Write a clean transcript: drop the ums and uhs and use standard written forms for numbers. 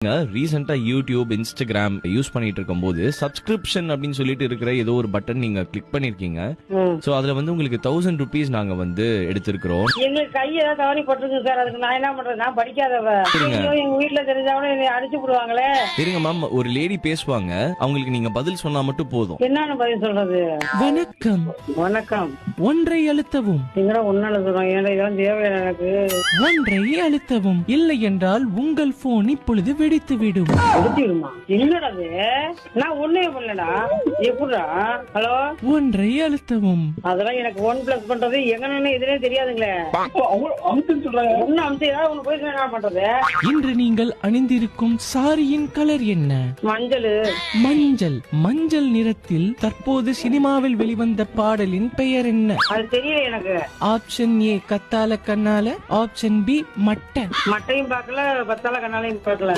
ரீசெண்டா YouTube, Instagram use பண்ணிட்டு இருக்கும்போது சப்ஸ்கிரிப்ஷன் அப்படின்னு சொல்லிட்டு இருக்கிற ஏதோ ஒரு பட்டன் நீங்க கிளிக் பண்ணிருக்கீங்க. சோ அதுல வந்து உங்களுக்கு 1000 rupees நாங்க வந்து எடுத்திருக்கிறோம். எங்களுக்கு கை ஏதாவது தவறி பட்டிருக்கு சார். அதுக்கு நான் என்ன பண்றது? நான் படிக்காதவ. ஐயோ, எங்க வீட்டுல தெரிஞ்சவன என்னை அடிச்சு போடுவாங்களே. இருங்க மேம், ஒரு லேடி பேசுவாங்க, அவங்களுக்கு நீங்க பதில் சொன்னா மட்டும் போதும். என்னன்னு பதில் சொல்றது? வணக்கம். வணக்கம். ஒன்றை அழுத்தவும். நீங்களா ஒன்னால சொல்றோம். ஏன்னா இதெல்லாம் தேவையான எனக்கு. ஒன்றை அழுத்தவும். இல்லை என்றால் உங்கள் போன் இப்பொழுது வெடித்துவிடும். வெடிச்சிடுமா? என்னடா இது? நான் ஒண்ணே பண்ணலடா. எப்படா? ஹலோ, ஒன்றை அழுத்தவும். அதெல்லாம் எனக்கு ஒன் பிளஸ் பண்றது எங்கன்னு எதுனே தெரியாதுங்களே. ஒன்னு அம்சம் ஏதாவது ஒண்ணு போய் என்ன பண்றது? இன்று நீங்கள் அணிந்திருக்கும் சாரியின் கலர் என்ன? மஞ்சள். மஞ்சள். மஞ்சள் நிறத்தில் தற்போது சினிமாவில் வெளிவந்த பாடலின் பெயர் என்ன? அது தெரியல எனக்கு. ஆப்ஷன் ஏ கத்தால கண்ணால, ஆப்ஷன் பி மட்டை. மட்டையும் பார்க்கல, பத்தால கண்ணாலையும் பார்க்கல.